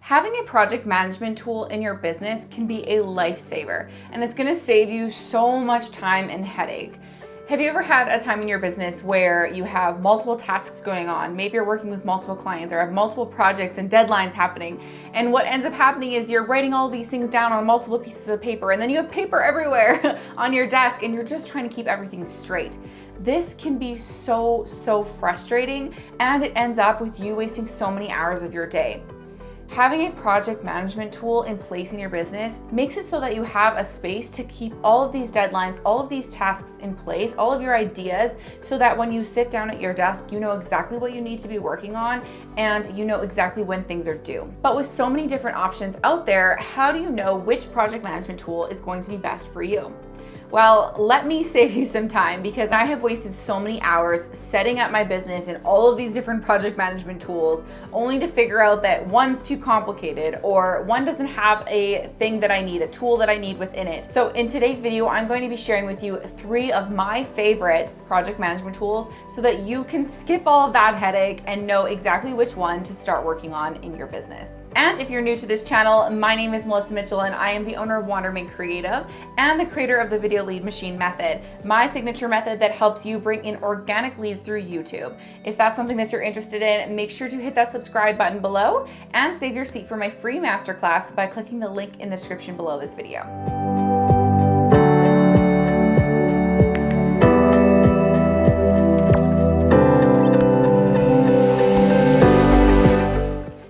Having a project management tool in your business can be a lifesaver, and it's gonna save you so much time and headache. Have you ever had a time in your business where you have multiple tasks going on? Maybe you're working with multiple clients or have multiple projects and deadlines happening. And what ends up happening is you're writing all these things down on multiple pieces of paper, and then you have paper everywhere on your desk, and you're just trying to keep everything straight. This can be so frustrating, and it ends up with you wasting so many hours of your day. Having a project management tool in place in your business makes it so that you have a space to keep all of these deadlines, all of these tasks in place, all of your ideas, so that when you sit down at your desk, you know exactly what you need to be working on and you know exactly when things are due. But with so many different options out there, how do you know which project management tool is going to be best for you? Well, let me save you some time, because I have wasted so many hours setting up my business in all of these different project management tools, only to figure out that one's too complicated or one doesn't have a thing that I need, a tool that I need within it. So in today's video, I'm going to be sharing with you 3 of my favorite project management tools so that you can skip all of that headache and know exactly which one to start working on in your business. And if you're new to this channel, my name is Melissa Mitchell, and I am the owner of Wandermint Creative and the creator of the Video Lead Machine method, my signature method that helps you bring in organic leads through YouTube. If that's something that you're interested in, make sure to hit that subscribe button below and save your seat for my free masterclass by clicking the link in the description below this video.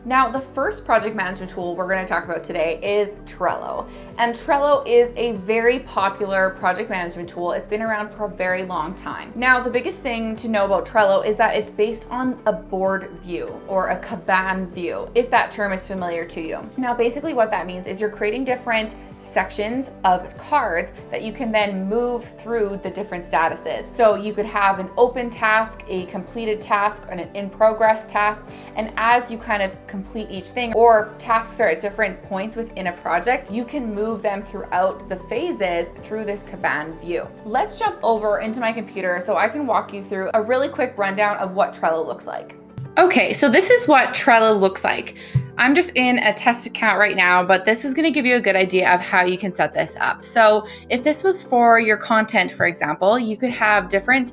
Now, the first project management tool we're going to talk about today is Trello. And Trello is a very popular project management tool. It's been around for a very long time. Now, the biggest thing to know about Trello is that it's based on a board view or a Kanban view, if that term is familiar to you. Now, basically what that means is you're creating different sections of cards that you can then move through the different statuses. So you could have an open task, a completed task, and an in progress task. And as you kind of complete each thing, or tasks are at different points within a project, you can move them throughout the phases through this Kanban view. Let's jump over into my computer so I can walk you through a really quick rundown of what Trello looks like. Okay, so this is what Trello looks like. I'm just in a test account right now, but this is going to give you a good idea of how you can set this up. So if this was for your content, for example, you could have different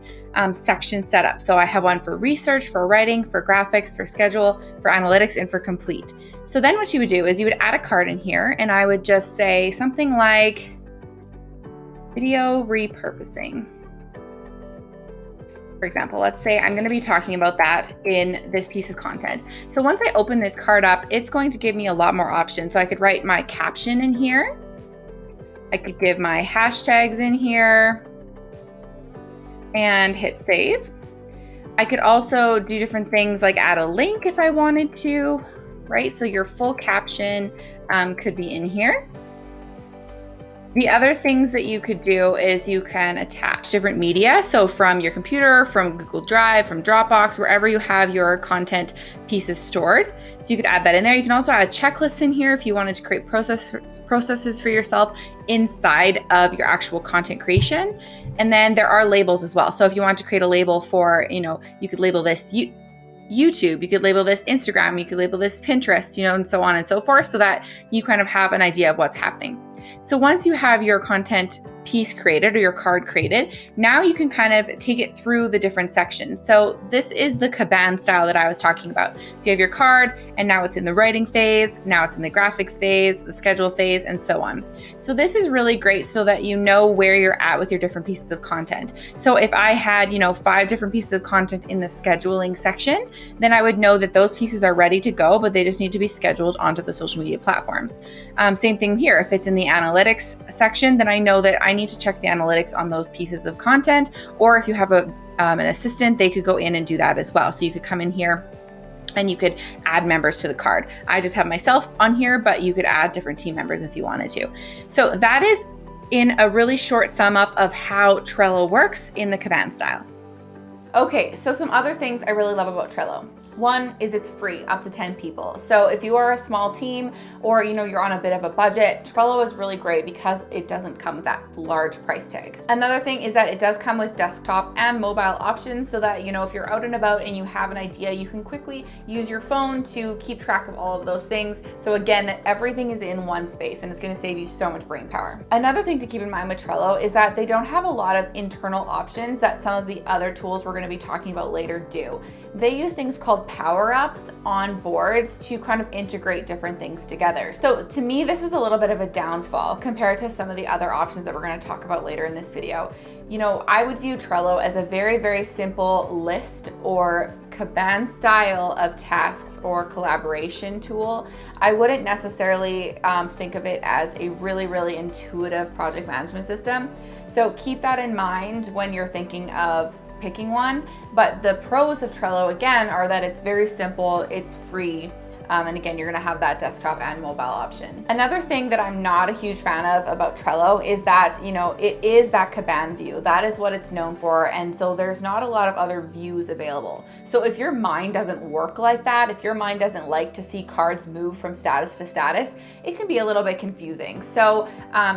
sections set up. So I have one for research, for writing, for graphics, for schedule, for analytics, and for complete. So then what you would do is you would add a card in here, and I would just say something like video repurposing. For example, let's say I'm going to be talking about that in this piece of content. So once I open this card up, it's going to give me a lot more options. So I could write my caption in here. I could give my hashtags in here and hit save. I could also do different things like add a link if I wanted to, right? So your full caption could be in here. The other things that you could do is you can attach different media. So from your computer, from Google Drive, from Dropbox, wherever you have your content pieces stored. So you could add that in there. You can also add checklists in here if you wanted to create processes for yourself inside of your actual content creation. And then there are labels as well. So if you want to create a label for, you could label this YouTube, you could label this Instagram, you could label this Pinterest, and so on and so forth, so that you kind of have an idea of what's happening. So once you have your content piece created or your card created, now you can kind of take it through the different sections. So this is the Kanban style that I was talking about. So you have your card, and now it's in the writing phase, now it's in the graphics phase, the schedule phase, and so on. So this is really great so that you know where you're at with your different pieces of content. So if I had, 5 different pieces of content in the scheduling section, then I would know that those pieces are ready to go, but they just need to be scheduled onto the social media platforms. Same thing here. If it's in the analytics section, then I know that I need to check the analytics on those pieces of content. Or if you have an assistant, they could go in and do that as well. So you could come in here and you could add members to the card. I just have myself on here, but you could add different team members if you wanted to. So that is in a really short sum up of how Trello works in the Kanban style. Okay, so some other things I really love about Trello. One is it's free up to 10 people. So if you are a small team or you're on a bit of a budget, Trello is really great because it doesn't come with that large price tag. Another thing is that it does come with desktop and mobile options so that if you're out and about and you have an idea, you can quickly use your phone to keep track of all of those things. So again, that everything is in one space and it's going to save you so much brain power. Another thing to keep in mind with Trello is that they don't have a lot of internal options that some of the other tools we're going to be talking about later do. They use things called power-ups on boards to kind of integrate different things together. So to me, this is a little bit of a downfall compared to some of the other options that we're going to talk about later in this video. I would view Trello as a very, very simple list or Kanban style of tasks or collaboration tool. I wouldn't necessarily think of it as a really, really intuitive project management system. So keep that in mind when you're thinking of picking one. But the pros of Trello, again, are that it's very simple, it's free, and again, you're gonna have that desktop and mobile option. Another thing that I'm not a huge fan of about Trello is that, it is that Kanban view. That is what it's known for. And so there's not a lot of other views available. So if your mind doesn't work like that, if your mind doesn't like to see cards move from status to status, it can be a little bit confusing. So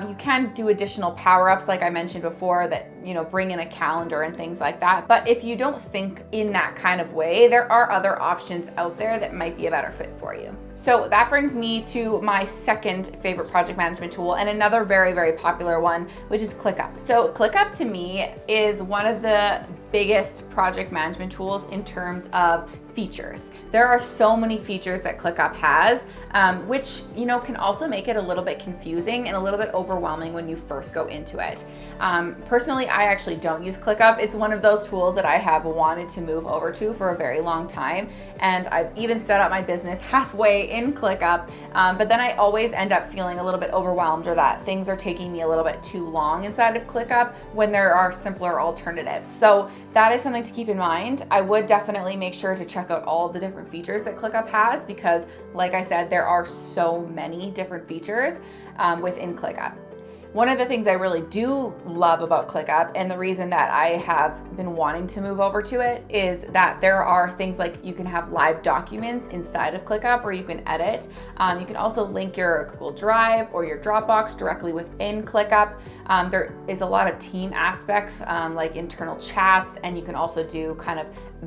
you can do additional power-ups, like I mentioned before, that, bring in a calendar and things like that. But if you don't think in that kind of way, there are other options out there that might be a better fit for you. So that brings me to my second favorite project management tool and another very, very popular one, which is CLICKUP. So CLICKUP to me is one of the biggest project management tools in terms of features. There are so many features that CLICKUP has, which can also make it a little bit confusing and a little bit overwhelming when you first go into it. Personally, I actually don't use CLICKUP. It's one of those tools that I have wanted to move over to for a very long time, and I've even set up my business halfway in CLICKUP, but then I always end up feeling a little bit overwhelmed or that things are taking me a little bit too long inside of CLICKUP when there are simpler alternatives. So that is something to keep in mind. I would definitely make sure to check out all of the different features that CLICKUP has because, like I said, there are so many different features within CLICKUP. One of the things I really do love about CLICKUP, and the reason that I have been wanting to move over to it, is that there are things like you can have live documents inside of CLICKUP where you can edit. You can also link your Google Drive or your Dropbox directly within CLICKUP. There is a lot of team aspects like internal chats, and you can also do kind of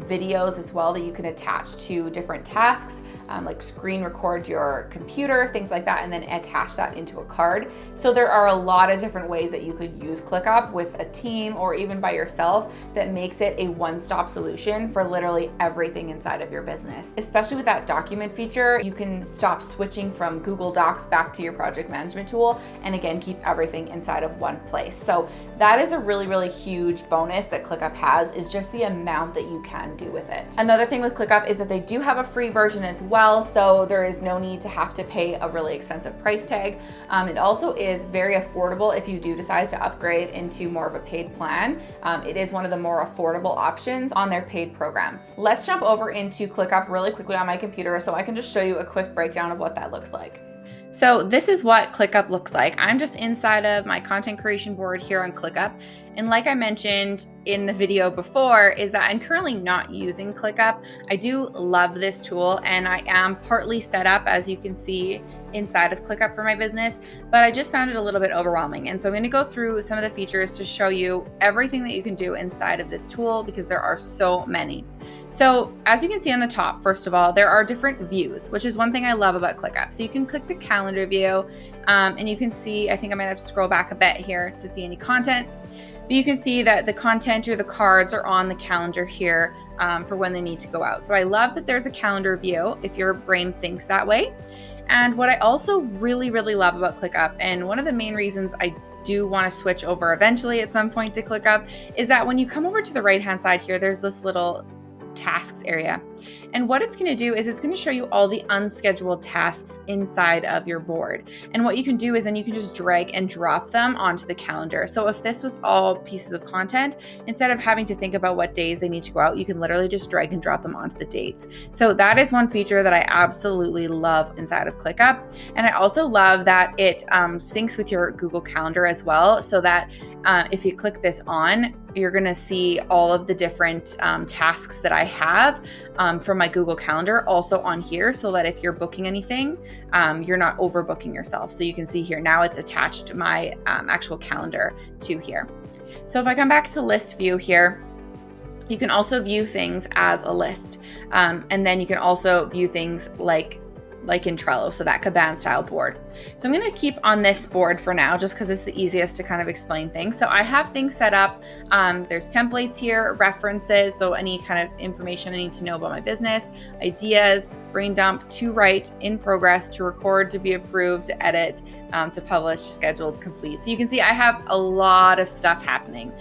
videos as well that you can attach to different tasks, like screen record your computer, things like that, and then attach that into a card. So there are a lot of different ways that you could use CLICKUP with a team or even by yourself that makes it a one-stop solution for literally everything inside of your business. Especially with that document feature, you can stop switching from Google Docs back to your project management tool and again, keep everything inside of one place. So that is a really, really huge bonus that CLICKUP has, is just the amount that you can do with it. Another thing with CLICKUP is that they do have a free version as well, so there is no need to have to pay a really expensive price tag. It also is very affordable if you do decide to upgrade into more of a paid plan. It is one of the more affordable options on their paid programs. Let's jump over into CLICKUP really quickly on my computer so I can just show you a quick breakdown of what that looks like. So this is what CLICKUP looks like. I'm just inside of my content creation board here on CLICKUP. And like I mentioned in the video before, is that I'm currently not using CLICKUP. I do love this tool and I am partly set up, as you can see, inside of CLICKUP for my business, but I just found it a little bit overwhelming. And so I'm going to go through some of the features to show you everything that you can do inside of this tool because there are so many. So as you can see on the top, first of all, there are different views, which is one thing I love about CLICKUP. So you can click the calendar view and you can see, I think I might have to scroll back a bit here to see any content. But you can see that the content or the cards are on the calendar here for when they need to go out. So I love that there's a calendar view if your brain thinks that way. And what I also really, really love about CLICKUP, and one of the main reasons I do want to switch over eventually at some point to CLICKUP, is that when you come over to the right-hand side here, there's this little tasks area. And what it's going to do is it's going to show you all the unscheduled tasks inside of your board. And what you can do is then you can just drag and drop them onto the calendar. So if this was all pieces of content, instead of having to think about what days they need to go out, you can literally just drag and drop them onto the dates. So that is one feature that I absolutely love inside of CLICKUP. And I also love that it syncs with your Google Calendar as well, so that if you click this on, you're going to see all of the different tasks that I have from my Google Calendar also on here, so that if you're booking anything, you're not overbooking yourself. So you can see here now it's attached to my actual calendar to here. So if I come back to list view here, you can also view things as a list. And then you can also view things like in Trello, so that Kanban style board. So I'm gonna keep on this board for now, just because it's the easiest to kind of explain things. So I have things set up. There's templates here, references, so any kind of information I need to know about my business, ideas, brain dump, to write, in progress, to record, to be approved, to edit, to publish, scheduled, complete. So you can see I have a lot of stuff happening,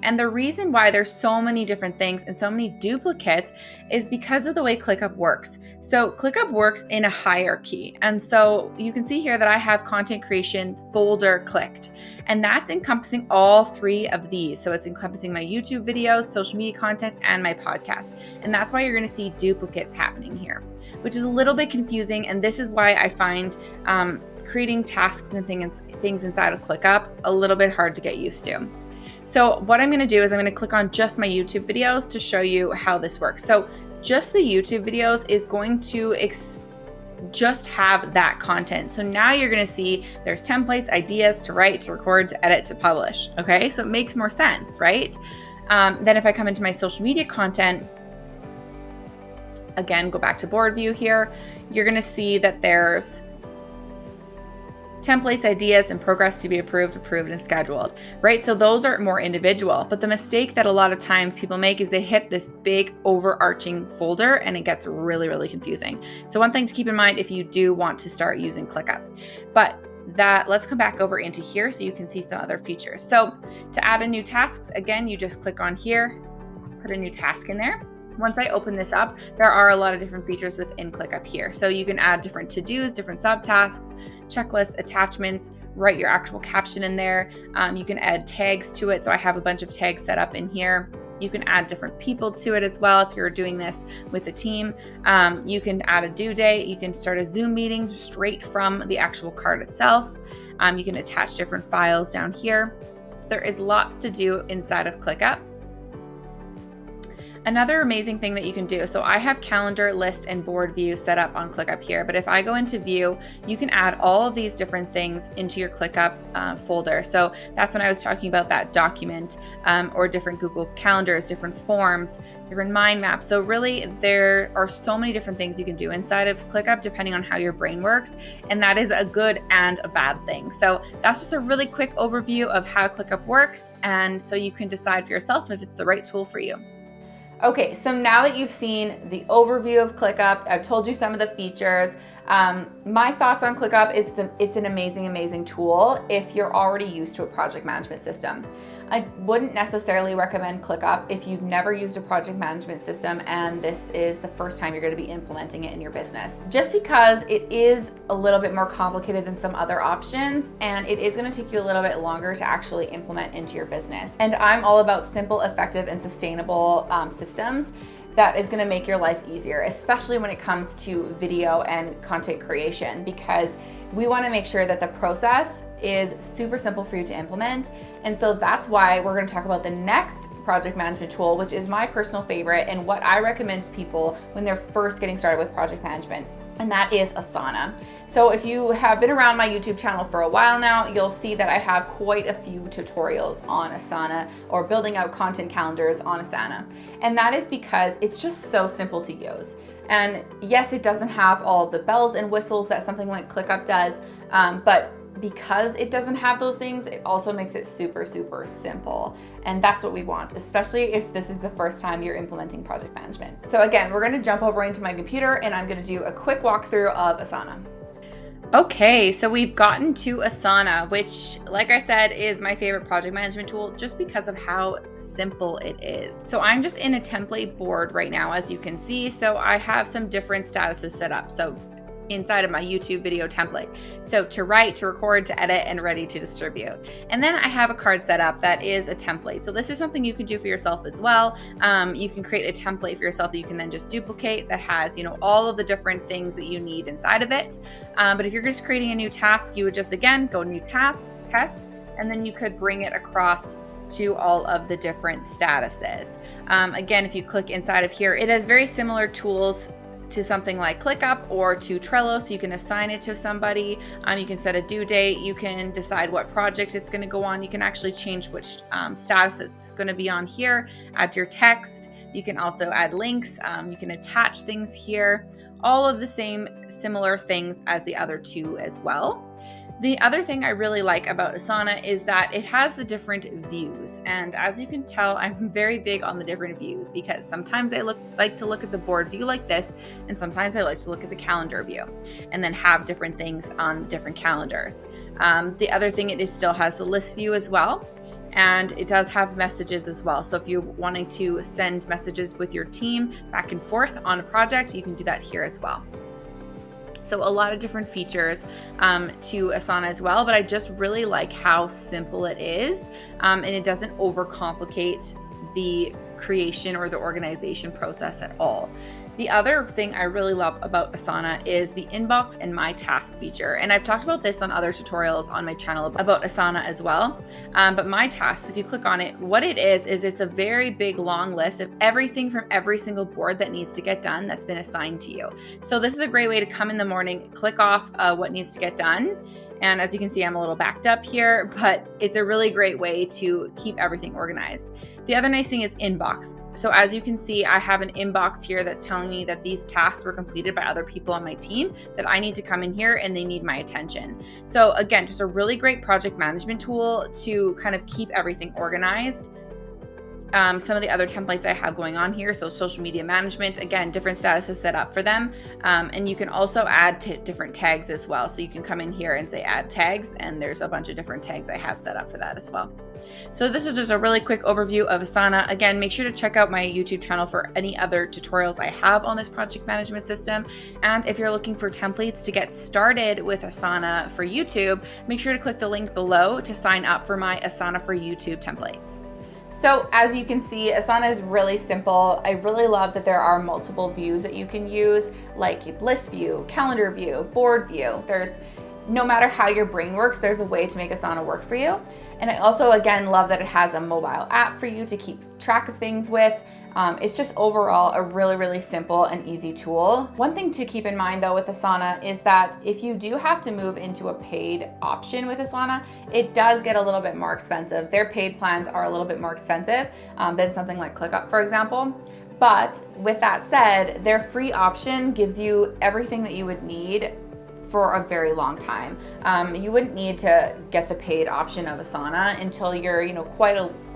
And the reason why there's so many different things and so many duplicates is because of the way ClickUp works. So ClickUp works in a hierarchy. And so you can see here that I have content creation folder clicked, and that's encompassing all three of these. So it's encompassing my YouTube videos, social media content, and my podcast. And that's why you're going to see duplicates happening here, which is a little bit confusing. And this is why I find creating tasks and things inside of ClickUp a little bit hard to get used to. So what I'm going to do is I'm going to click on just my YouTube videos to show you how this works. So just the YouTube videos is going to just have that content. So now you're going to see there's templates, ideas, to write, to record, to edit, to publish. Okay, so it makes more sense, right? Then if I come into my social media content, again, go back to board view here, you're going to see that there's templates, ideas, and progress to be approved, and scheduled, right? So those are more individual, but the mistake that a lot of times people make is they hit this big overarching folder and it gets really, really confusing. So one thing to keep in mind if you do want to start using ClickUp, but let's come back over into here so you can see some other features. So to add a new task, again, you just click on here, put a new task in there. Once I open this up, there are a lot of different features within ClickUp here. So you can add different to-dos, different subtasks, checklists, attachments, write your actual caption in there. You can add tags to it. So I have a bunch of tags set up in here. You can add different people to it as well if you're doing this with a team. You can add a due date. You can start a Zoom meeting straight from the actual card itself. You can attach different files down here. So there is lots to do inside of ClickUp. Another amazing thing that you can do, so I have calendar, list, and board view set up on ClickUp here, but if I go into view, you can add all of these different things into your ClickUp folder. So that's when I was talking about that document or different Google calendars, different forms, different mind maps. So really there are so many different things you can do inside of ClickUp depending on how your brain works, and that is a good and a bad thing. So that's just a really quick overview of how ClickUp works, and so you can decide for yourself if it's the right tool for you. Okay, so now that you've seen the overview of ClickUp, I've told you some of the features. My thoughts on ClickUp is it's an amazing, amazing tool if you're already used to a project management system. I wouldn't necessarily recommend ClickUp if you've never used a project management system and this is the first time you're going to be implementing it in your business. Just because it is a little bit more complicated than some other options, and it is going to take you a little bit longer to actually implement into your business. And I'm all about simple, effective, and sustainable systems that is going to make your life easier, especially when it comes to video and content creation, because we want to make sure that the process is super simple for you to implement. And so that's why we're going to talk about the next project management tool, which is my personal favorite and what I recommend to people when they're first getting started with project management. And that is ASANA. So if you have been around my YouTube channel for a while now, you'll see that I have quite a few tutorials on ASANA or building out content calendars on ASANA. And that is because it's just so simple to use. And yes, it doesn't have all the bells and whistles that something like ClickUp does, but because it doesn't have those things, it also makes it super, super simple. And that's what we want, especially if this is the first time you're implementing project management. So again, we're gonna jump over into my computer and I'm gonna do a quick walkthrough of ASANA. Okay, so we've gotten to ASANA, which, like I said, is my favorite project management tool just because of how simple it is. So I'm just in a template board right now, as you can see. So I have some different statuses set up. So inside of my YouTube video template. So to write, to record, to edit, and ready to distribute. And then I have a card set up that is a template. So this is something you can do for yourself as well. You can create a template for yourself that you can then just duplicate that has, all of the different things that you need inside of it. But if you're just creating a new task, you would just, again, go new task, test, and then you could bring it across to all of the different statuses. Again, if you click inside of here, it has very similar tools to something like ClickUp or to Trello, so you can assign it to somebody. You can set a due date. You can decide what project it's going to go on. You can actually change which status it's going to be on here, add your text. You can also add links. You can attach things here. All of the same similar things as the other two as well. The other thing I really like about Asana is that it has the different views. And as you can tell, I'm very big on the different views because sometimes I like to look at the board view like this, and sometimes I like to look at the calendar view and then have different things on different calendars. The other thing, it still has the list view as well. And it does have messages as well. So if you're wanting to send messages with your team back and forth on a project, you can do that here as well. So a lot of different features to Asana as well, but I just really like how simple it is, and it doesn't overcomplicate the creation or the organization process at all. The other thing I really love about Asana is the inbox and my task feature. And I've talked about this on other tutorials on my channel about Asana as well. But my tasks, if you click on it, what it is it's a very big long list of everything from every single board that needs to get done that's been assigned to you. So this is a great way to come in the morning, click off what needs to get done. And as you can see, I'm a little backed up here, but it's a really great way to keep everything organized. The other nice thing is inbox. So as you can see, I have an inbox here that's telling me that these tasks were completed by other people on my team that I need to come in here and they need my attention. So again, just a really great project management tool to kind of keep everything organized. Some of the other templates I have going on here, so social media management, again, different statuses set up for them. And you can also add different tags as well. So you can come in here and say add tags, and there's a bunch of different tags I have set up for that as well. So this is just a really quick overview of Asana. Again, make sure to check out my YouTube channel for any other tutorials I have on this project management system. And if you're looking for templates to get started with Asana for YouTube, make sure to click the link below to sign up for my Asana for YouTube templates. So as you can see, Asana is really simple. I really love that there are multiple views that you can use, like list view, calendar view, board view. No matter how your brain works, there's a way to make Asana work for you. And I also, again, love that it has a mobile app for you to keep track of things with. It's just overall a really, really simple and easy tool. One thing to keep in mind though with Asana is that if you do have to move into a paid option with Asana, it does get a little bit more expensive. Their paid plans are a little bit more expensive than something like ClickUp, for example. But with that said, their free option gives you everything that you would need for a very long time. You wouldn't need to get the paid option of Asana until you're,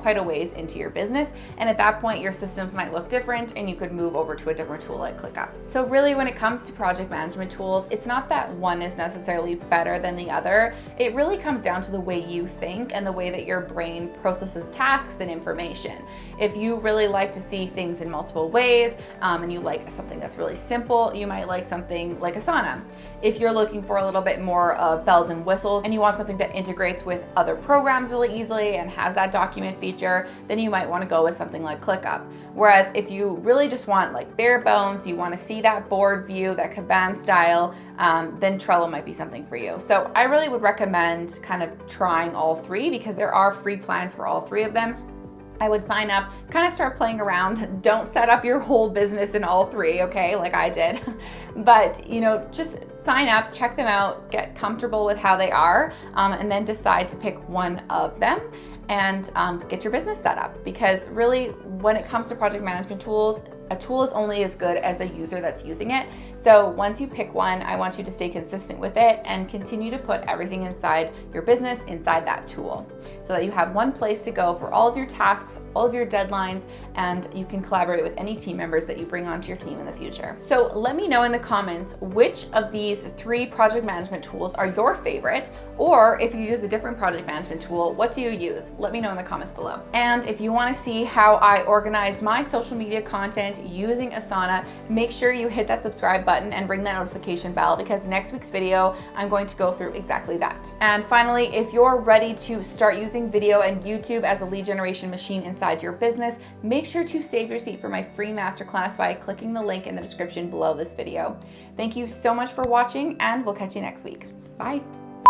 quite a ways into your business. And at that point, your systems might look different and you could move over to a different tool like ClickUp. So really, when it comes to project management tools, it's not that one is necessarily better than the other. It really comes down to the way you think and the way that your brain processes tasks and information. If you really like to see things in multiple ways and you like something that's really simple, you might like something like Asana. If you're looking for a little bit more of bells and whistles and you want something that integrates with other programs really easily and has that document feature, then you might want to go with something like ClickUp. Whereas if you really just want like bare bones, you want to see that board view, that Kanban style, then Trello might be something for you. So I really would recommend kind of trying all three because there are free plans for all three of them. I would sign up, kind of start playing around. Don't set up your whole business in all three, okay, like I did. But, just sign up, check them out, get comfortable with how they are, and then decide to pick one of them and get your business set up. Because really, when it comes to project management tools, a tool is only as good as the user that's using it. So once you pick one, I want you to stay consistent with it and continue to put everything inside your business, inside that tool, so that you have one place to go for all of your tasks, all of your deadlines, and you can collaborate with any team members that you bring onto your team in the future. So let me know in the comments which of these three project management tools are your favorite, or if you use a different project management tool, what do you use? Let me know in the comments below. And if you want to see how I organize my social media content using Asana, make sure you hit that subscribe button and ring that notification bell, because next week's video, I'm going to go through exactly that. And finally, if you're ready to start using video and YouTube as a lead generation machine inside your business, make sure to save your seat for my free masterclass by clicking the link in the description below this video. Thank you so much for watching, and we'll catch you next week. Bye.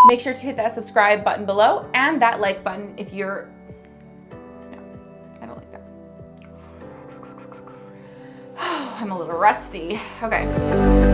Make sure to hit that subscribe button below and that like button if you're I'm a little rusty. Okay.